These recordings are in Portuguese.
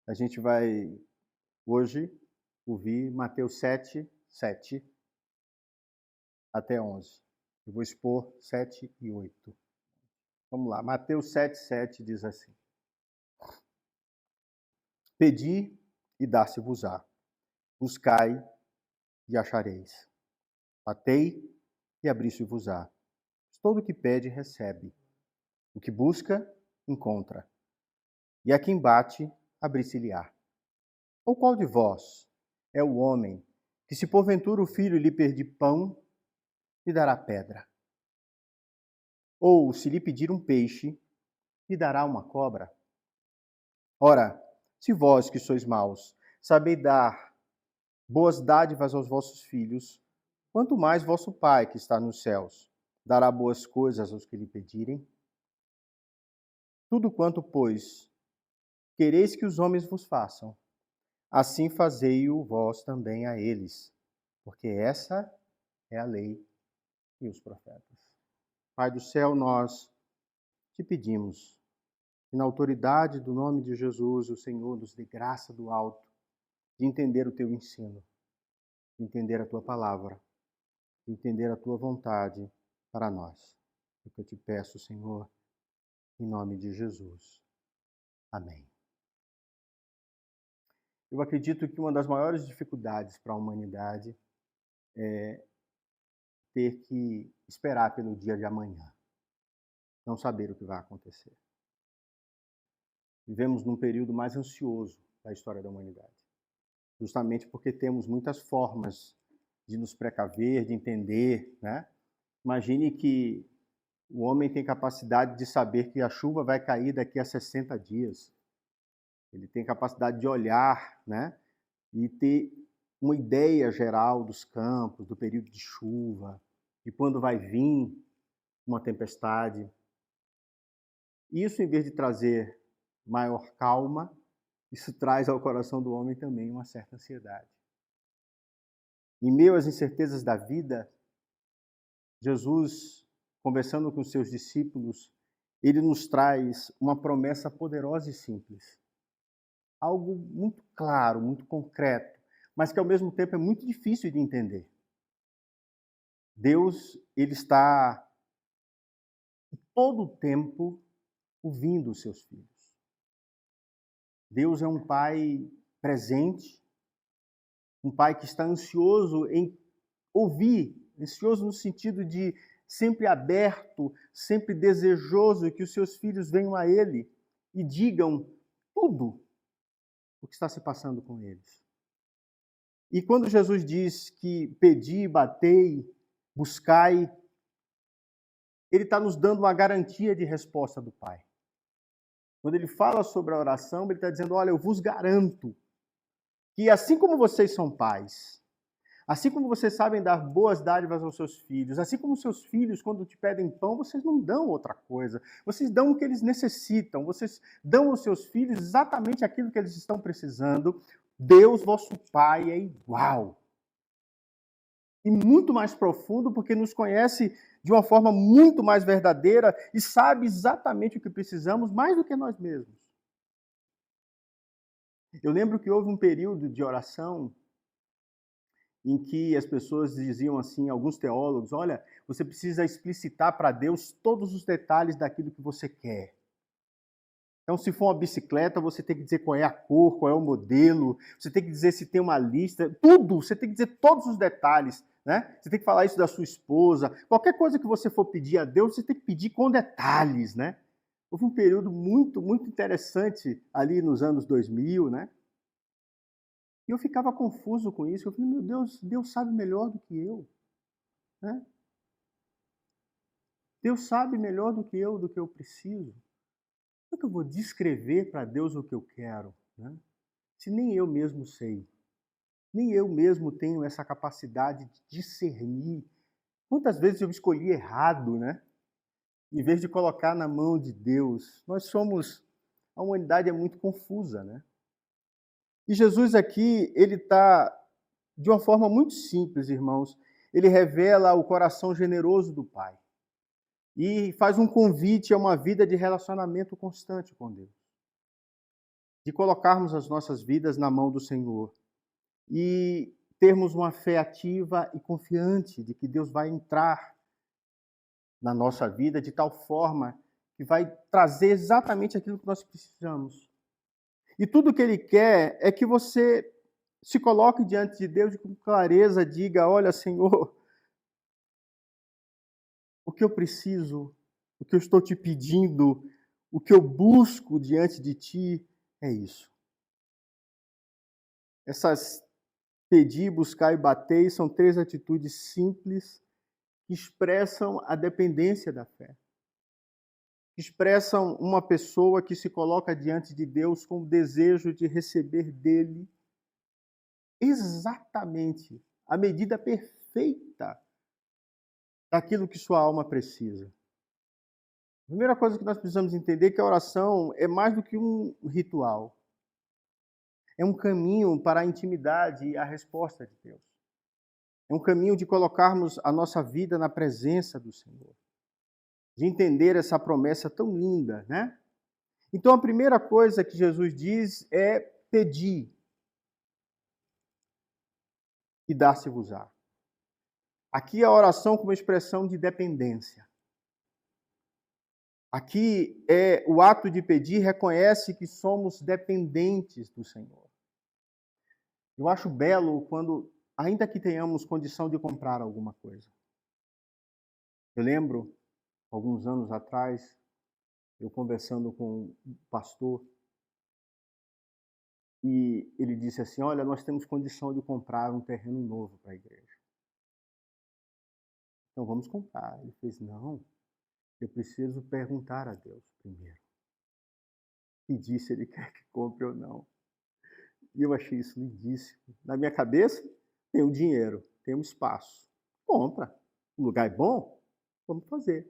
A gente vai hoje ouvir Mateus 7, 7 até 11. Eu vou expor 7 e 8. Vamos lá, Mateus 7, 7 diz assim: Pedi e dá-se-vos-á, buscai e achareis, batei e abri-se-vos-á. Todo o que pede, recebe, o que busca, encontra, e a quem bate, abri-se-lhe-á. Ou qual de vós é o homem que, se porventura o filho lhe pedir pão, lhe dará pedra? Ou, se lhe pedir um peixe, lhe dará uma cobra? Ora, se vós que sois maus, sabeis dar boas dádivas aos vossos filhos, quanto mais vosso Pai, que está nos céus, dará boas coisas aos que lhe pedirem? Tudo quanto, pois, quereis que os homens vos façam, assim fazei-o vós também a eles, porque essa é a lei e os profetas. Pai do céu, nós te pedimos que, na autoridade do nome de Jesus, o Senhor nos dê graça do alto de entender o teu ensino, de entender a tua palavra, de entender a tua vontade para nós. É o que eu te peço, Senhor, em nome de Jesus. Amém. Eu acredito que uma das maiores dificuldades para a humanidade é ter que esperar pelo dia de amanhã, não saber o que vai acontecer. Vivemos num período mais ansioso da história da humanidade, justamente porque temos muitas formas de nos precaver, de entender, né? Imagine que o homem tem capacidade de saber que a chuva vai cair daqui a 60 dias. Ele tem capacidade de olhar, né? E ter uma ideia geral dos campos, do período de chuva, de quando vai vir uma tempestade. Isso, em vez de trazer maior calma, isso traz ao coração do homem também uma certa ansiedade. Em meio às incertezas da vida, Jesus, conversando com os seus discípulos, ele nos traz uma promessa poderosa e simples. Algo muito claro, muito concreto, mas que ao mesmo tempo é muito difícil de entender. Deus, ele está todo o tempo ouvindo os seus filhos. Deus é um pai presente, um pai que está ansioso em ouvir, ansioso no sentido de sempre aberto, sempre desejoso que os seus filhos venham a ele e digam tudo o que está se passando com eles. E quando Jesus diz que pedi, batei, buscai, ele está nos dando uma garantia de resposta do Pai. Quando ele fala sobre a oração, ele está dizendo, olha, eu vos garanto que assim como vocês são pais, assim como vocês sabem dar boas dádivas aos seus filhos, assim como seus filhos, quando te pedem pão, vocês não dão outra coisa. Vocês dão o que eles necessitam. Vocês dão aos seus filhos exatamente aquilo que eles estão precisando. Deus, vosso Pai, é igual. E muito mais profundo, porque nos conhece de uma forma muito mais verdadeira e sabe exatamente o que precisamos, mais do que nós mesmos. Eu lembro que houve um período de oração em que as pessoas diziam assim, alguns teólogos, olha, você precisa explicitar para Deus todos os detalhes daquilo que você quer. Então, se for uma bicicleta, você tem que dizer qual é a cor, qual é o modelo, você tem que dizer se tem uma lista, tudo, você tem que dizer todos os detalhes, né? Você tem que falar isso da sua esposa, qualquer coisa que você for pedir a Deus, você tem que pedir com detalhes, né? Houve um período muito, muito interessante ali nos anos 2000, né? E eu ficava confuso com isso. Eu falei, meu Deus, Deus sabe melhor do que eu. Né? Deus sabe melhor do que eu preciso. Como é que eu vou descrever para Deus o que eu quero? Né? Se nem eu mesmo sei. Nem eu mesmo tenho essa capacidade de discernir. Quantas vezes eu escolhi errado, né? Em vez de colocar na mão de Deus. A humanidade é muito confusa, né? E Jesus aqui, ele está, de uma forma muito simples, irmãos, ele revela o coração generoso do Pai. E faz um convite a uma vida de relacionamento constante com Deus. de colocarmos as nossas vidas na mão do Senhor e termos uma fé ativa e confiante de que Deus vai entrar na nossa vida de tal forma que vai trazer exatamente aquilo que nós precisamos. E tudo que Ele quer é que você se coloque diante de Deus e com clareza diga: olha, Senhor, o que eu preciso, o que eu estou te pedindo, o que eu busco diante de Ti é isso. Essas pedir, buscar e bater são 3 atitudes simples que expressam a dependência da fé. Expressam uma pessoa que se coloca diante de Deus com o desejo de receber dele exatamente a medida perfeita daquilo que sua alma precisa. A primeira coisa que nós precisamos entender é que a oração é mais do que um ritual. É um caminho para a intimidade e a resposta de Deus. É um caminho de colocarmos a nossa vida na presença do Senhor. De entender essa promessa tão linda, né? Então a primeira coisa que Jesus diz é pedir e dar-se-vos-á. Aqui a oração como expressão de dependência. Aqui o ato de pedir reconhece que somos dependentes do Senhor. Eu acho belo quando, ainda que tenhamos condição de comprar alguma coisa. Eu lembro, alguns anos atrás, eu conversando com um pastor, e ele disse assim: olha, nós temos condição de comprar um terreno novo para a igreja. Então vamos comprar. Ele fez: não, eu preciso perguntar a Deus primeiro. Pedir se Ele quer que compre ou não. E eu achei isso lindíssimo. Na minha cabeça, tem o dinheiro, tem um espaço. Compra. O lugar é bom? Vamos fazer.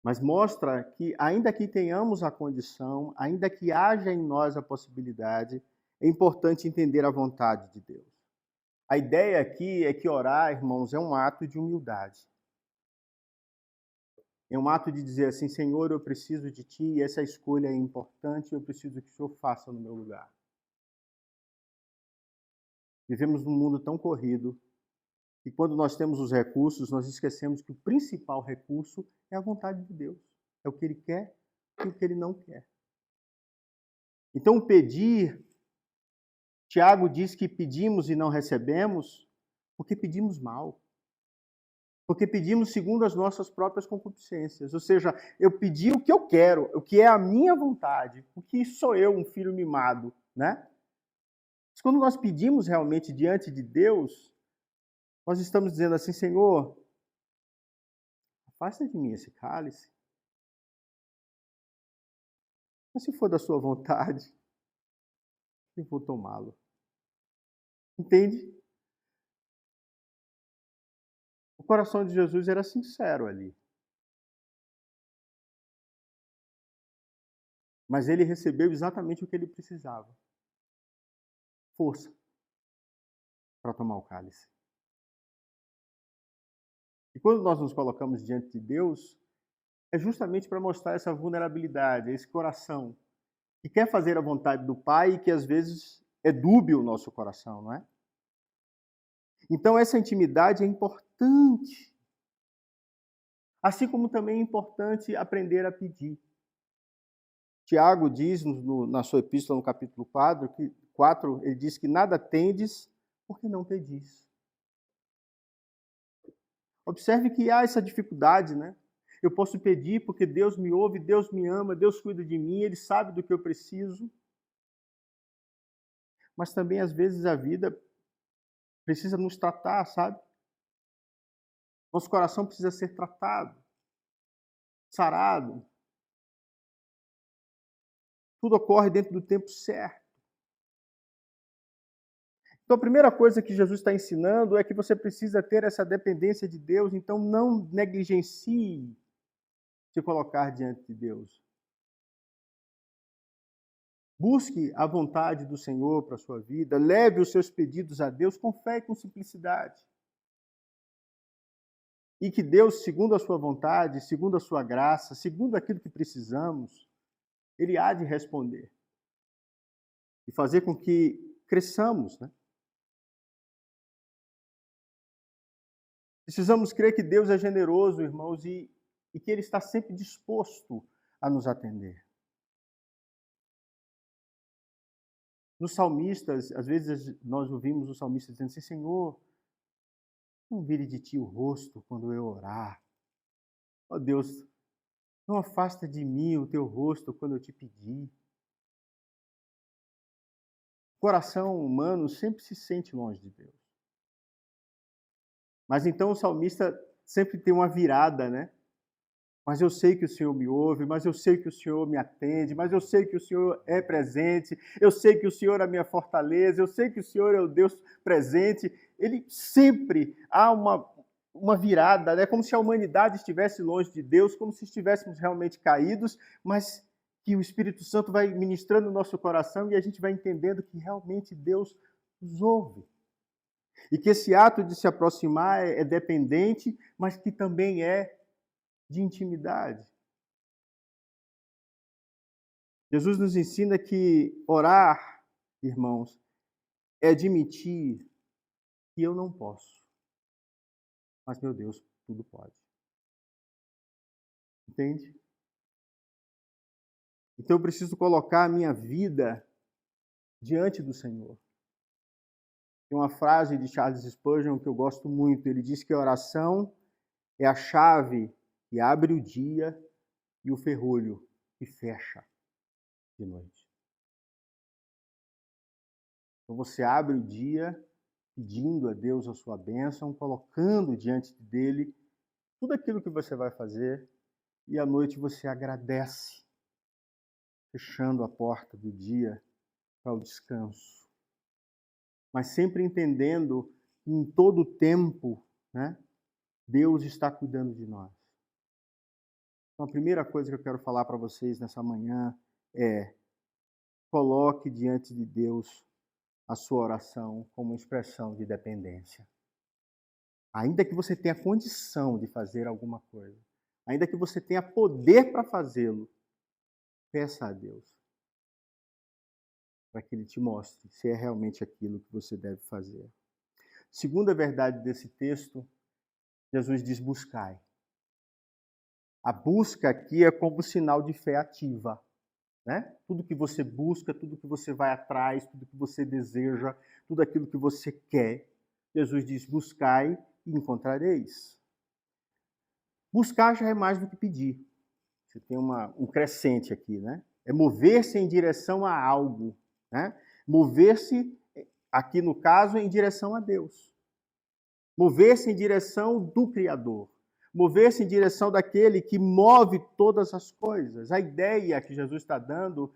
Mas mostra que, ainda que tenhamos a condição, ainda que haja em nós a possibilidade, é importante entender a vontade de Deus. A ideia aqui é que orar, irmãos, é um ato de humildade. É um ato de dizer assim: Senhor, eu preciso de Ti, e essa escolha é importante, eu preciso que o Senhor faça no meu lugar. Vivemos num mundo tão corrido, e quando nós temos os recursos, nós esquecemos que o principal recurso é a vontade de Deus. É o que Ele quer e o que Ele não quer. Então, o pedir, Tiago diz que pedimos e não recebemos porque pedimos mal. Porque pedimos segundo as nossas próprias concupiscências. Ou seja, eu pedi o que eu quero, o que é a minha vontade, o que sou eu, um filho mimado, né? Mas quando nós pedimos realmente diante de Deus, nós estamos dizendo assim: Senhor, afasta de mim esse cálice. Mas se for da sua vontade, eu vou tomá-lo. Entende? O coração de Jesus era sincero ali. Mas ele recebeu exatamente o que ele precisava. Força para tomar o cálice. E quando nós nos colocamos diante de Deus, é justamente para mostrar essa vulnerabilidade, esse coração que quer fazer a vontade do Pai e que às vezes é dúbio o nosso coração, não é? Então essa intimidade é importante. Assim como também é importante aprender a pedir. Tiago diz na sua epístola, no capítulo 4, ele diz que nada tendes porque não pedis. Observe que há essa dificuldade, né? Eu posso pedir porque Deus me ouve, Deus me ama, Deus cuida de mim, Ele sabe do que eu preciso. Mas também, às vezes, a vida precisa nos tratar, sabe? Nosso coração precisa ser tratado, sarado. Tudo ocorre dentro do tempo certo. Então, a primeira coisa que Jesus está ensinando é que você precisa ter essa dependência de Deus, então não negligencie se colocar diante de Deus. Busque a vontade do Senhor para a sua vida, leve os seus pedidos a Deus com fé e com simplicidade. E que Deus, segundo a sua vontade, segundo a sua graça, segundo aquilo que precisamos, Ele há de responder. e fazer com que cresçamos, né? Precisamos crer que Deus é generoso, irmãos, e que Ele está sempre disposto a nos atender. Nos salmistas, às vezes nós ouvimos os salmistas dizendo assim: Senhor, não vire de ti o rosto quando eu orar. Ó Deus, não afasta de mim o teu rosto quando eu te pedir. O coração humano sempre se sente longe de Deus. Mas então o salmista sempre tem uma virada, né? Mas eu sei que o Senhor me ouve, mas eu sei que o Senhor me atende, mas eu sei que o Senhor é presente, eu sei que o Senhor é a minha fortaleza, eu sei que o Senhor é o Deus presente. Ele sempre há uma virada, né? Como se a humanidade estivesse longe de Deus, como se estivéssemos realmente caídos, mas que o Espírito Santo vai ministrando o nosso coração e a gente vai entendendo que realmente Deus nos ouve. E que esse ato de se aproximar é dependente, mas que também é de intimidade. Jesus nos ensina que orar, irmãos, é admitir que eu não posso, mas meu Deus tudo pode. Entende? Então eu preciso colocar a minha vida diante do Senhor. Tem uma frase de Charles Spurgeon que eu gosto muito. Ele diz que a oração é a chave que abre o dia e o ferrolho que fecha de noite. Então você abre o dia pedindo a Deus a sua bênção, colocando diante dele tudo aquilo que você vai fazer, e à noite você agradece, fechando a porta do dia para o descanso. Mas sempre entendendo que em todo tempo, né, Deus está cuidando de nós. Então, a primeira coisa que eu quero falar para vocês nessa manhã é: coloque diante de Deus a sua oração como expressão de dependência. Ainda que você tenha condição de fazer alguma coisa, ainda que você tenha poder para fazê-lo, peça a Deus para que Ele te mostre se é realmente aquilo que você deve fazer. Segunda verdade desse texto, Jesus diz: buscai. A busca aqui é como sinal de fé ativa. Né? Tudo que você busca, tudo que você vai atrás, tudo que você deseja, tudo aquilo que você quer, Jesus diz: buscai e encontrareis. Buscar já é mais do que pedir. Você tem um crescente aqui, né? É mover-se em direção a algo, né? Mover-se, aqui no caso, em direção a Deus. Mover-se em direção do Criador. Mover-se em direção daquele que move todas as coisas. A ideia que Jesus está dando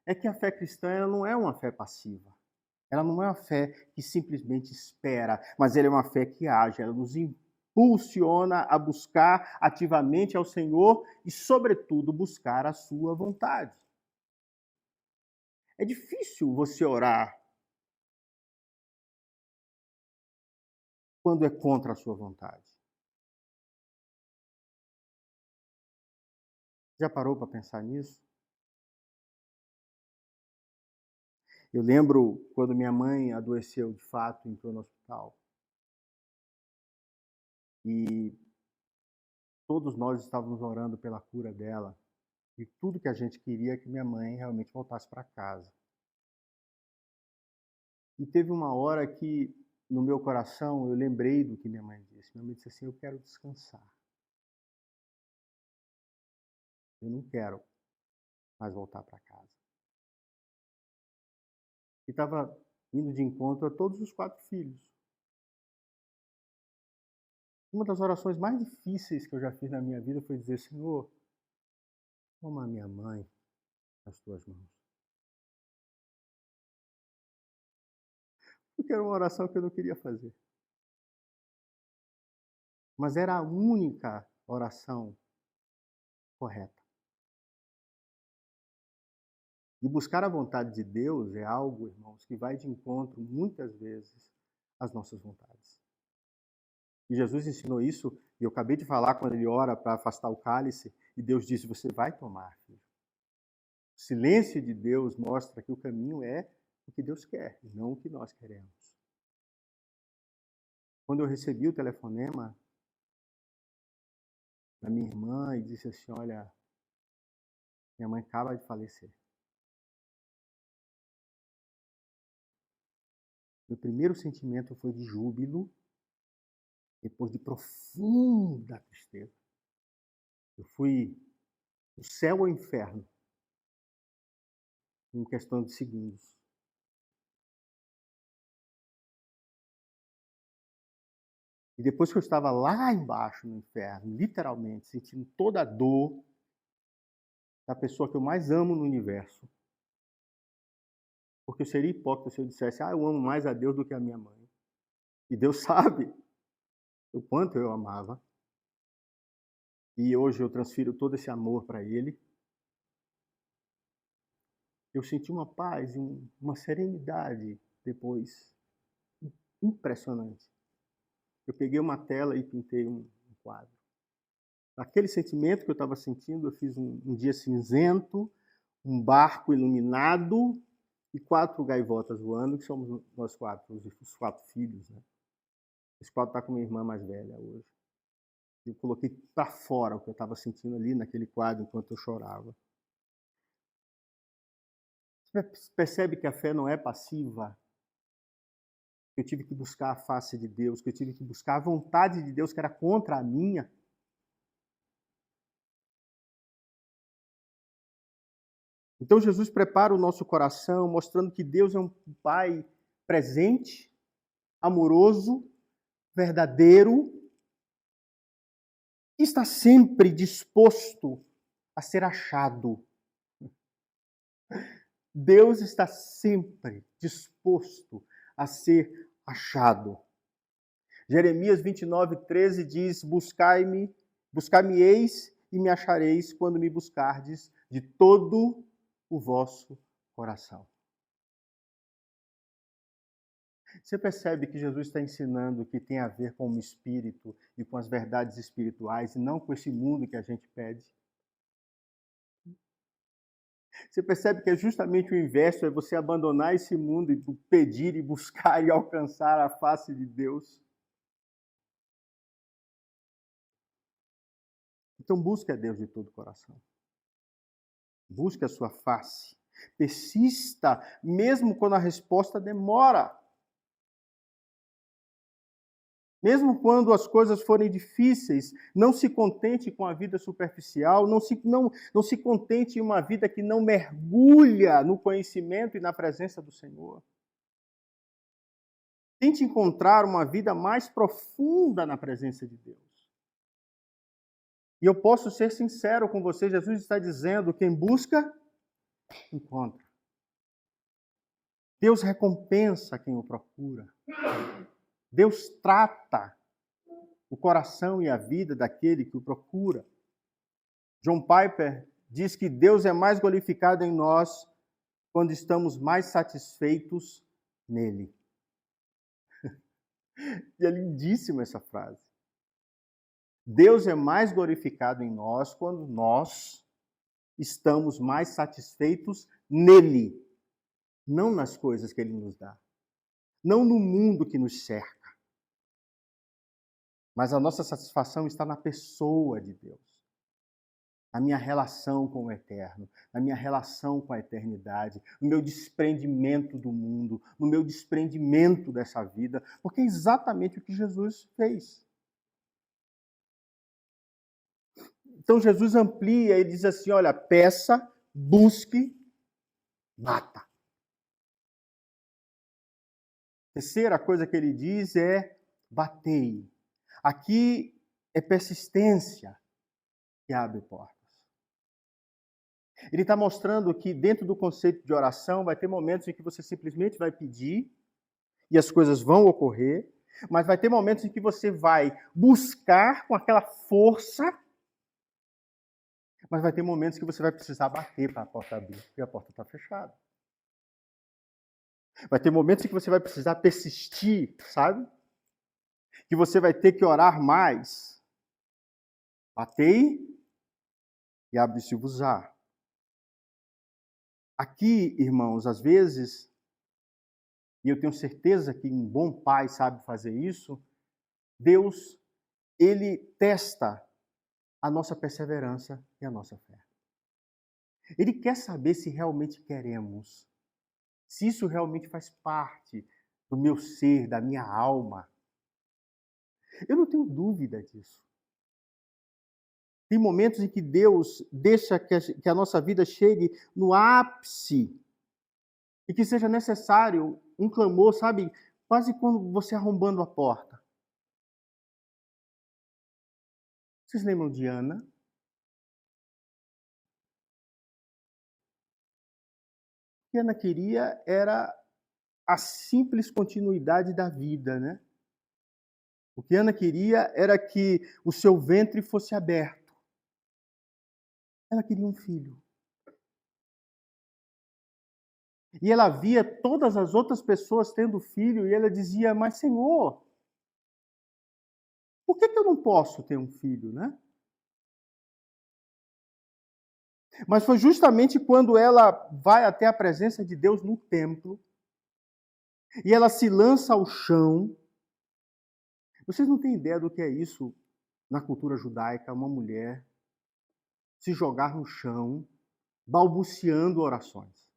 é que a fé cristã ela não é uma fé passiva. Ela não é uma fé que simplesmente espera, mas ela é uma fé que age, ela nos impulsiona a buscar ativamente ao Senhor e, sobretudo, buscar a sua vontade. É difícil você orar quando é contra a sua vontade. Já parou para pensar nisso? Eu lembro quando minha mãe adoeceu de fato, entrou no hospital. E todos nós estávamos orando pela cura dela. E tudo que a gente queria é que minha mãe realmente voltasse para casa. E teve uma hora que, no meu coração, eu lembrei do que minha mãe disse. Minha mãe disse assim: eu quero descansar. Eu não quero mais voltar para casa. E estava indo de encontro a todos os 4 filhos. Uma das orações mais difíceis que eu já fiz na minha vida foi dizer: Senhor, toma a minha mãe nas tuas mãos. Porque era uma oração que eu não queria fazer. Mas era a única oração correta. E buscar a vontade de Deus é algo, irmãos, que vai de encontro, muitas vezes, às nossas vontades. E Jesus ensinou isso, e eu acabei de falar quando ele ora para afastar o cálice, e Deus disse: você vai tomar, filho. O silêncio de Deus mostra que o caminho é o que Deus quer, e não o que nós queremos. Quando eu recebi o telefonema da minha irmã e disse assim, olha, minha mãe acaba de falecer. Meu primeiro sentimento foi de júbilo, depois de profunda tristeza. Eu fui do céu ao inferno em questão de segundos. E depois que eu estava lá embaixo no inferno, literalmente, sentindo toda a dor da pessoa que eu mais amo no universo, porque eu seria hipócrita se eu dissesse, eu amo mais a Deus do que a minha mãe. E Deus sabe o quanto eu amava. E hoje eu transfiro todo esse amor para Ele. Eu senti uma paz, uma serenidade depois impressionante. Eu peguei uma tela e pintei um quadro. Aquele sentimento que eu estava sentindo, eu fiz um dia cinzento, um barco iluminado e 4 gaivotas voando, que somos nós 4, os 4 filhos. Né? Esse quadro está com minha irmã mais velha hoje. Eu coloquei para fora o que eu estava sentindo ali naquele quadro enquanto eu chorava. Você percebe que a fé não é passiva? Eu tive que buscar a face de Deus, que eu tive que buscar a vontade de Deus que era contra a minha. Então Jesus prepara o nosso coração, mostrando que Deus é um Pai presente, amoroso, verdadeiro, e está sempre disposto a ser achado. Deus está sempre disposto a ser achado. Jeremias 29:13 diz, buscar-me-eis e me achareis quando me buscardes de todo o vosso coração. Você percebe que Jesus está ensinando que tem a ver com o espírito e com as verdades espirituais e não com esse mundo que a gente pede? Você percebe que é justamente o inverso, é você abandonar esse mundo e pedir e buscar e alcançar a face de Deus. Então busque a Deus de todo o coração. Busque a sua face. Persista, mesmo quando a resposta demora. Mesmo quando as coisas forem difíceis, não se contente com a vida superficial, não se contente em uma vida que não mergulha no conhecimento e na presença do Senhor. Tente encontrar uma vida mais profunda na presença de Deus. E eu posso ser sincero com você, Jesus está dizendo, quem busca, encontra. Deus recompensa quem o procura. Deus trata o coração e a vida daquele que o procura. John Piper diz que Deus é mais glorificado em nós quando estamos mais satisfeitos nele. E é lindíssima essa frase. Deus é mais glorificado em nós quando nós estamos mais satisfeitos nele, não nas coisas que ele nos dá, não no mundo que nos cerca. Mas a nossa satisfação está na pessoa de Deus, na minha relação com o eterno, na minha relação com a eternidade, no meu desprendimento do mundo, no meu desprendimento dessa vida, porque é exatamente o que Jesus fez. Então Jesus amplia, ele diz assim, olha, peça, busque, bata. Terceira coisa que ele diz é batei. Aqui é persistência que abre portas. Ele está mostrando que dentro do conceito de oração vai ter momentos em que você simplesmente vai pedir e as coisas vão ocorrer, mas vai ter momentos em que você vai buscar com aquela força, mas vai ter momentos que você vai precisar bater para a porta abrir, porque a porta está fechada. Vai ter momentos em que você vai precisar persistir, sabe? Que você vai ter que orar mais. Batei e abre-se-vos-á. Aqui, irmãos, às vezes e eu tenho certeza que um bom pai sabe fazer isso, Deus, ele testa a nossa perseverança e a nossa fé. Ele quer saber se realmente queremos, se isso realmente faz parte do meu ser, da minha alma. Eu não tenho dúvida disso. Tem momentos em que Deus deixa que a nossa vida chegue no ápice e que seja necessário um clamor, sabe? Quase quando você arrombando a porta. Vocês lembram de Ana? O que Ana queria era a simples continuidade da vida, né? O que Ana queria era que o seu ventre fosse aberto. Ela queria um filho. E ela via todas as outras pessoas tendo filho e ela dizia: mas Senhor, por que eu não posso ter um filho, né? Mas foi justamente quando ela vai até a presença de Deus no templo e ela se lança ao chão. Vocês não têm ideia do que é isso na cultura judaica, uma mulher se jogar no chão, balbuciando orações.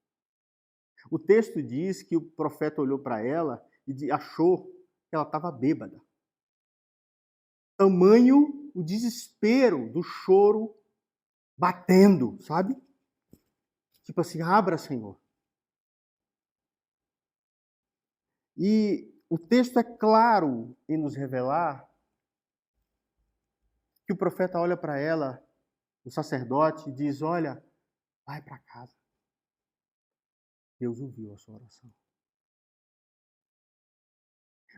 O texto diz que o profeta olhou para ela e achou que ela estava bêbada. Tamanho o desespero do choro batendo, sabe? Tipo assim, abra, Senhor. E o texto é claro em nos revelar que o profeta olha para ela, o sacerdote, e diz: olha, vai para casa. Deus ouviu a sua oração.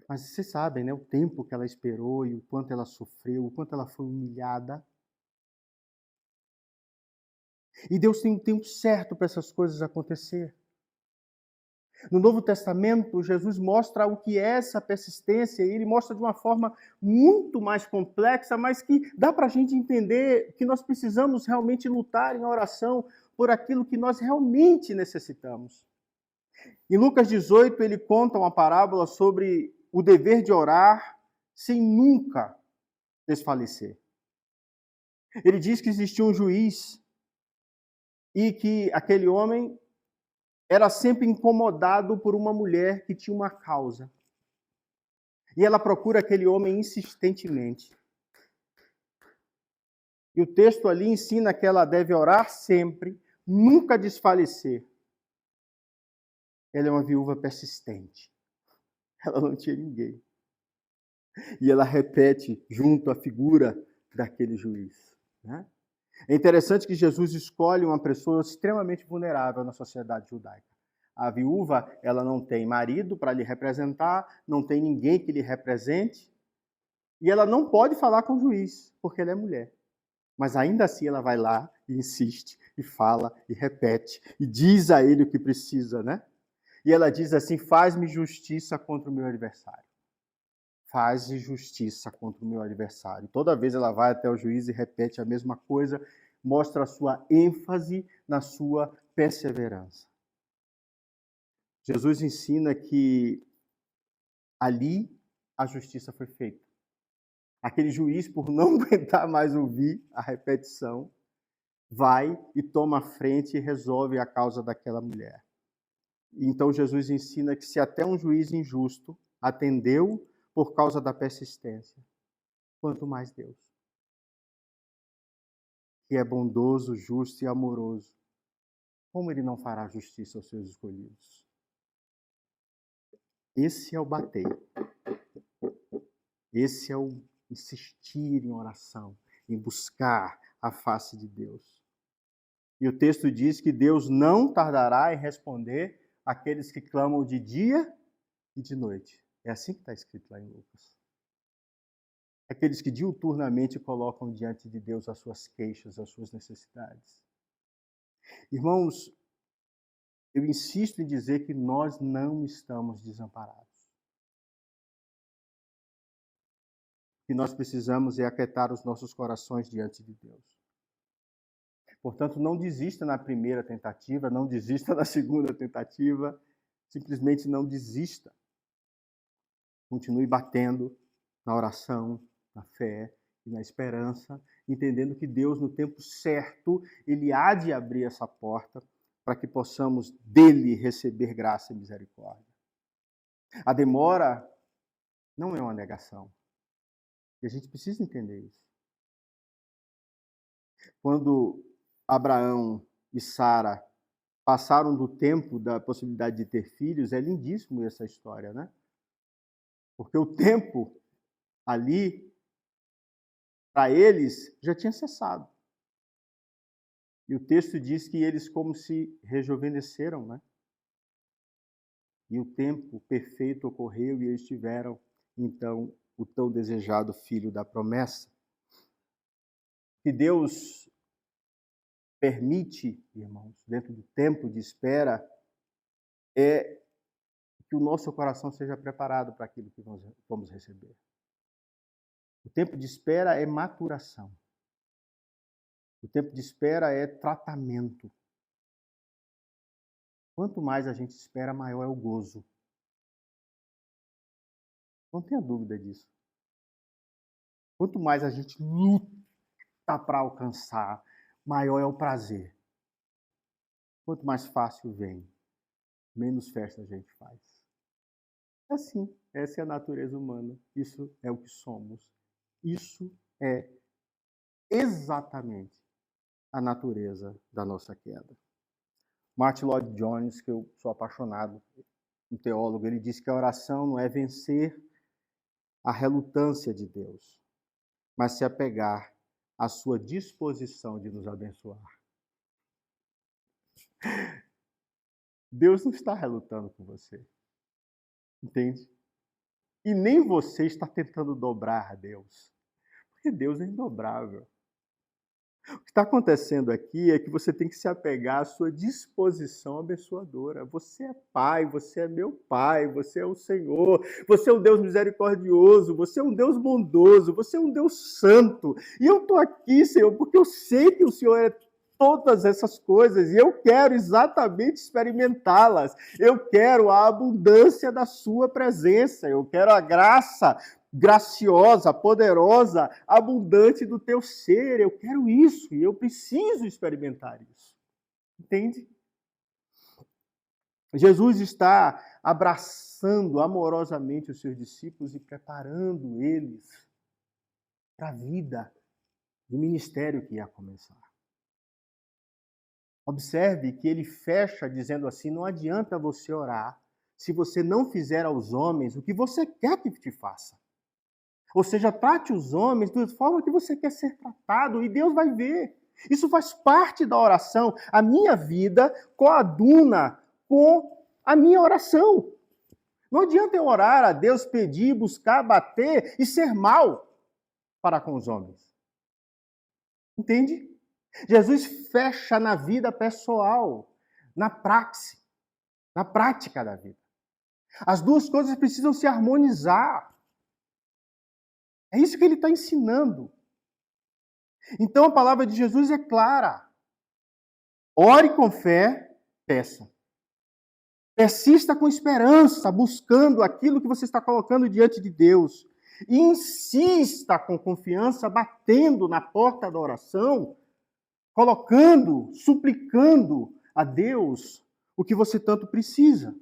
Mas vocês sabem, né, o tempo que ela esperou e o quanto ela sofreu, o quanto ela foi humilhada. E Deus tem um tempo certo para essas coisas acontecer. No Novo Testamento, Jesus mostra o que é essa persistência, e ele mostra de uma forma muito mais complexa, mas que dá para a gente entender que nós precisamos realmente lutar em oração por aquilo que nós realmente necessitamos. Em Lucas 18, ele conta uma parábola sobre o dever de orar sem nunca desfalecer. Ele diz que existia um juiz e que aquele homem era sempre incomodado por uma mulher que tinha uma causa. E ela procura aquele homem insistentemente. E o texto ali ensina que ela deve orar sempre, nunca desfalecer. Ela é uma viúva persistente. Ela não tinha ninguém. E ela repete junto à figura daquele juiz. Né? É interessante que Jesus escolhe uma pessoa extremamente vulnerável na sociedade judaica. A viúva, ela não tem marido para lhe representar, não tem ninguém que lhe represente, e ela não pode falar com o juiz, porque ela é mulher. Mas ainda assim ela vai lá e insiste, e fala, e repete, e diz a ele o que precisa, né? E ela diz assim: faz-me justiça contra o meu adversário. Faz justiça contra o meu adversário. Toda vez ela vai até o juiz e repete a mesma coisa, mostra a sua ênfase na sua perseverança. Jesus ensina que ali a justiça foi feita. Aquele juiz, por não aguentar mais ouvir a repetição, vai e toma a frente e resolve a causa daquela mulher. Então Jesus ensina que se até um juiz injusto atendeu por causa da persistência, quanto mais Deus, que é bondoso, justo e amoroso, como ele não fará justiça aos seus escolhidos? Esse é o bater. Esse é o insistir em oração, em buscar a face de Deus. E o texto diz que Deus não tardará em responder àqueles que clamam de dia e de noite. É assim que está escrito lá em Lucas. Aqueles que diuturnamente colocam diante de Deus as suas queixas, as suas necessidades. Irmãos, eu insisto em dizer que nós não estamos desamparados. O que nós precisamos é aquietar os nossos corações diante de Deus. Portanto, não desista na primeira tentativa, não desista na segunda tentativa. Simplesmente não desista. Continue batendo na oração, na fé e na esperança, entendendo que Deus, no tempo certo, Ele há de abrir essa porta para que possamos dele receber graça e misericórdia. A demora não é uma negação. E a gente precisa entender isso. Quando Abraão e Sara passaram do tempo da possibilidade de ter filhos, é lindíssimo essa história, né? Porque o tempo ali, para eles, já tinha cessado. E o texto diz que eles como se rejuvenesceram, né? E o tempo perfeito ocorreu e eles tiveram, então, o tão desejado filho da promessa. Que Deus permite, irmãos, dentro do tempo de espera, é que o nosso coração seja preparado para aquilo que nós vamos receber. O tempo de espera é maturação. O tempo de espera é tratamento. Quanto mais a gente espera, maior é o gozo. Não tenha dúvida disso. Quanto mais a gente luta para alcançar, maior é o prazer. Quanto mais fácil vem, menos festa a gente faz. É assim, essa é a natureza humana. Isso é o que somos. Isso é exatamente a natureza da nossa queda. Martin Lloyd-Jones, que eu sou apaixonado, um teólogo, ele diz que a oração não é vencer a relutância de Deus, mas se apegar à sua disposição de nos abençoar. Deus não está relutando com você, entende? E nem você está tentando dobrar a Deus, porque Deus é indobrável. O que está acontecendo aqui é que você tem que se apegar à sua disposição abençoadora. Você é pai, você é meu pai, você é o Senhor, você é um Deus misericordioso, você é um Deus bondoso, você é um Deus santo. E eu estou aqui, Senhor, porque eu sei que o Senhor é todas essas coisas e eu quero exatamente experimentá-las. Eu quero a abundância da sua presença, eu quero a graça graciosa, poderosa, abundante do teu ser. Eu quero isso e eu preciso experimentar isso. Entende? Jesus está abraçando amorosamente os seus discípulos e preparando eles para a vida de ministério que ia começar. Observe que ele fecha dizendo assim: não adianta você orar se você não fizer aos homens o que você quer que te faça. Ou seja, trate os homens da forma que você quer ser tratado e Deus vai ver. Isso faz parte da oração. A minha vida coaduna com a minha oração. Não adianta eu orar a Deus, pedir, buscar, bater e ser mal para com os homens. Entende? Jesus fecha na vida pessoal, na praxe, na prática da vida. As duas coisas precisam se harmonizar. É isso que ele está ensinando. Então a palavra de Jesus é clara. Ore com fé, peça. Persista com esperança, buscando aquilo que você está colocando diante de Deus. E insista com confiança, batendo na porta da oração, colocando, suplicando a Deus o que você tanto precisa.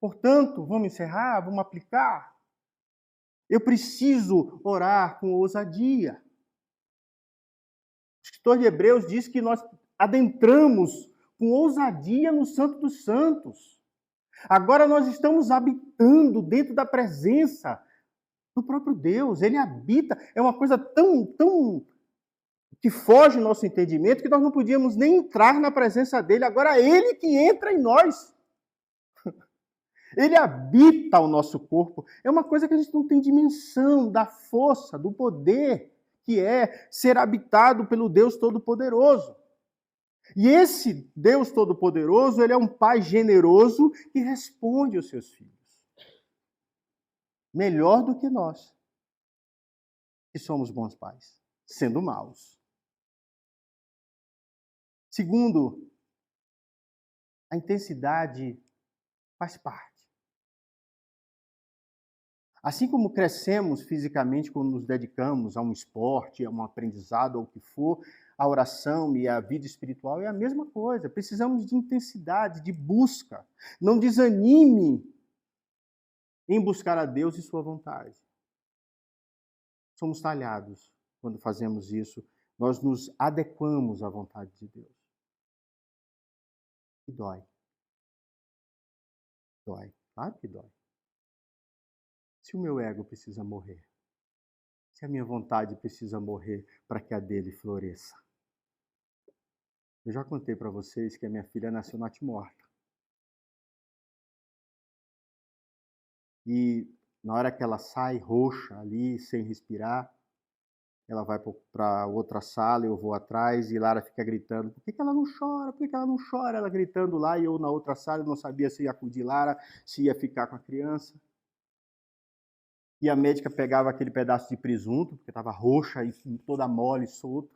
Portanto, vamos encerrar, vamos aplicar. Eu preciso orar com ousadia. O escritor de Hebreus diz que nós adentramos com ousadia no Santo dos Santos. Agora nós estamos habitando dentro da presença do próprio Deus. Ele habita. É uma coisa tão que foge do nosso entendimento que nós não podíamos nem entrar na presença dele. Agora é ele que entra em nós. Ele habita o nosso corpo. É uma coisa que a gente não tem dimensão da força, do poder que é ser habitado pelo Deus Todo-Poderoso. E esse Deus Todo-Poderoso, ele é um Pai generoso que responde aos seus filhos. Melhor do que nós, que somos bons pais, sendo maus. Segundo, a intensidade Faz parte. Assim como crescemos fisicamente quando nos dedicamos a um esporte, a um aprendizado, ou o que for, a oração e a vida espiritual é a mesma coisa. Precisamos de intensidade, de busca. Não desanime em buscar a Deus e sua vontade. Somos talhados quando fazemos isso. Nós nos adequamos à vontade de Deus. E dói. Dói. Claro que dói. Se o meu ego precisa morrer, se a minha vontade precisa morrer para que a dele floresça. Eu já contei para vocês que a minha filha nasceu natimorta. E na hora que ela sai roxa ali, sem respirar, ela vai para outra sala, eu vou atrás e Lara fica gritando, por que ela não chora? Por que ela não chora? Ela gritando lá e eu na outra sala, eu não sabia se ia acudir Lara, se ia ficar com a criança. E a médica pegava aquele pedaço de presunto, porque estava roxa e toda mole, solto.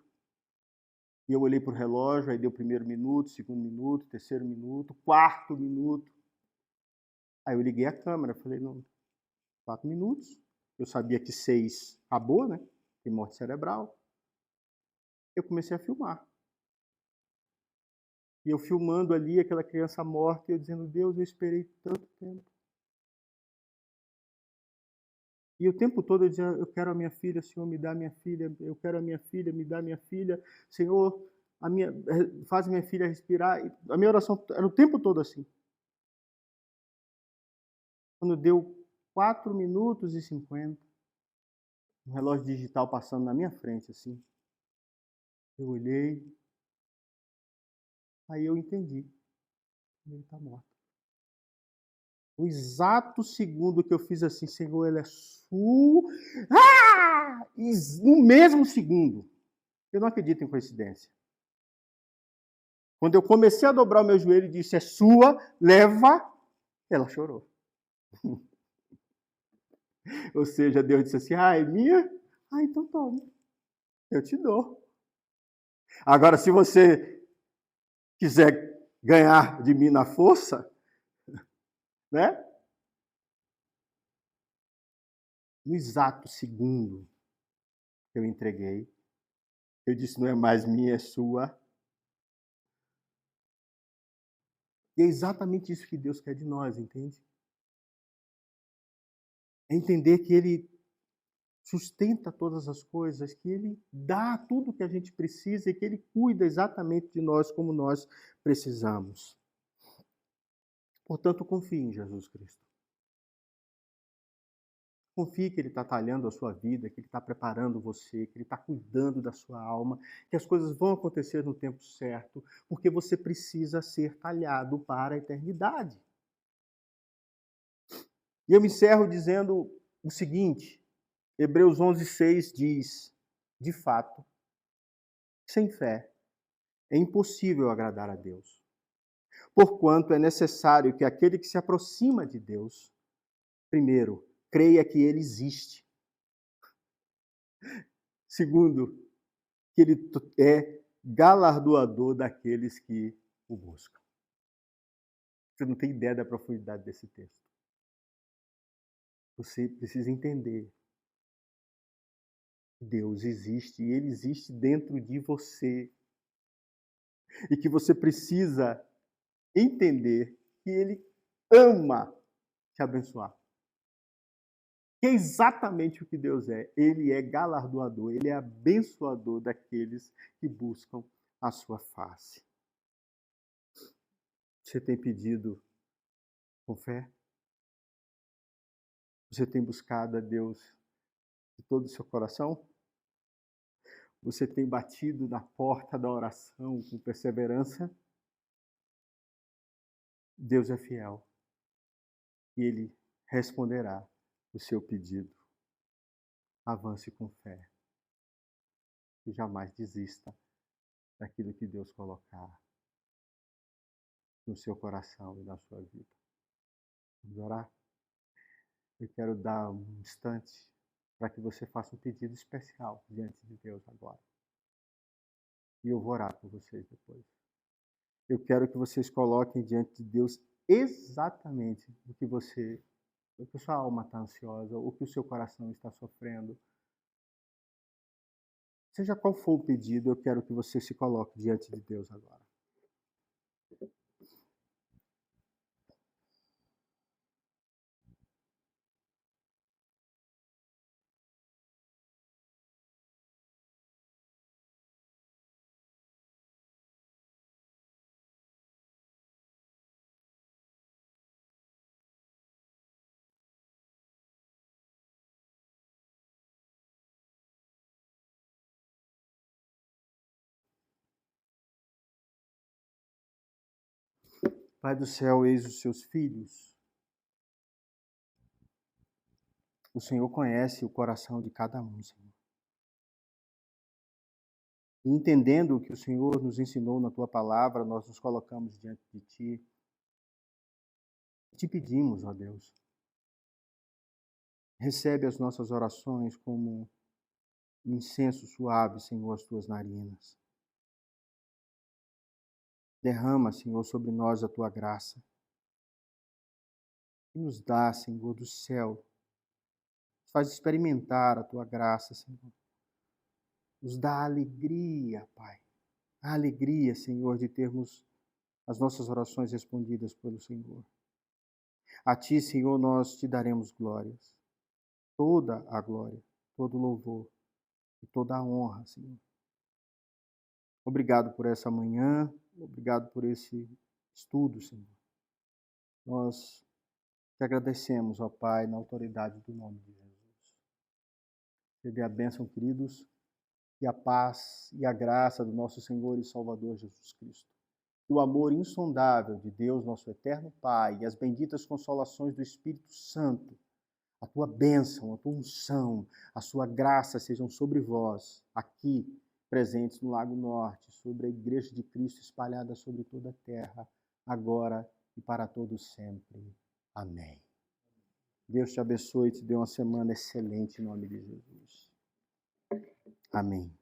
E eu olhei para o relógio, aí deu o primeiro minuto, segundo minuto, terceiro minuto, quarto minuto. Aí eu liguei a câmera, falei, não, 4 minutos. Eu sabia que 6 acabou, né? Tem morte cerebral. Eu comecei a filmar. E eu filmando ali aquela criança morta, e eu dizendo, Deus, eu esperei tanto tempo. E o tempo todo eu dizia, eu quero a minha filha, Senhor, me dá a minha filha, eu quero a minha filha, me dá a minha filha, Senhor, faz minha filha respirar. A minha oração era o tempo todo assim. Quando deu 4 minutos e 50, um relógio digital passando na minha frente, assim, eu olhei, aí eu entendi, ele está morto. O exato segundo que eu fiz assim, Senhor, ele é sua. Ah! E no mesmo segundo, eu não acredito em coincidência. Quando eu comecei a dobrar o meu joelho e disse, é sua, leva, ela chorou. Ou seja, Deus disse assim, ah, é minha? Ah, então toma, eu te dou. Agora, se você quiser ganhar de mim na força, né? No exato segundo que eu entreguei, eu disse, não é mais minha, é sua. E é exatamente isso que Deus quer de nós, entende? É entender que Ele sustenta todas as coisas, que Ele dá tudo o que a gente precisa e que Ele cuida exatamente de nós como nós precisamos. Portanto, confie em Jesus Cristo. Confie que Ele está talhando a sua vida, que Ele está preparando você, que Ele está cuidando da sua alma, que as coisas vão acontecer no tempo certo, porque você precisa ser talhado para a eternidade. E eu me encerro dizendo o seguinte, Hebreus 11:6 diz, de fato, sem fé é impossível agradar a Deus, porquanto é necessário que aquele que se aproxima de Deus, primeiro, creia que Ele existe. Segundo, que Ele é galardoador daqueles que o buscam. Você não tem ideia da profundidade desse texto. Você precisa entender que Deus existe e Ele existe dentro de você. E que você precisa entender que Ele ama te abençoar. Que é exatamente o que Deus é. Ele é galardoador, Ele é abençoador daqueles que buscam a sua face. Você tem pedido com fé? Você tem buscado a Deus de todo o seu coração? Você tem batido na porta da oração com perseverança? Deus é fiel e Ele responderá o seu pedido. Avance com fé e jamais desista daquilo que Deus colocar no seu coração e na sua vida. Vamos orar? Eu quero dar um instante para que você faça um pedido especial diante de Deus agora. E eu vou orar por vocês depois. Eu quero que vocês coloquem diante de Deus exatamente o que sua alma está ansiosa, o que o seu coração está sofrendo. Seja qual for o pedido, eu quero que você se coloque diante de Deus agora. Pai do céu, eis os seus filhos. O Senhor conhece o coração de cada um, Senhor. E entendendo o que o Senhor nos ensinou na tua palavra, nós nos colocamos diante de ti. Te pedimos, ó Deus, recebe as nossas orações como um incenso suave, Senhor, às tuas narinas. Derrama, Senhor, sobre nós a tua graça. E nos dá, Senhor, do céu. Nos faz experimentar a tua graça, Senhor. Nos dá alegria, Pai. A alegria, Senhor, de termos as nossas orações respondidas pelo Senhor. A ti, Senhor, nós te daremos glórias. Toda a glória, todo o louvor e toda a honra, Senhor. Obrigado por essa manhã, obrigado por esse estudo, Senhor. Nós te agradecemos, ó Pai, na autoridade do nome de Jesus. Te dê a bênção, queridos, e a paz e a graça do nosso Senhor e Salvador Jesus Cristo. E o amor insondável de Deus, nosso eterno Pai, e as benditas consolações do Espírito Santo, a tua bênção, a tua unção, a sua graça sejam sobre vós, aqui, presentes no Lago Norte, sobre a Igreja de Cristo espalhada sobre toda a terra, agora e para todos sempre. Amém. Deus te abençoe e te dê uma semana excelente em nome de Jesus. Amém.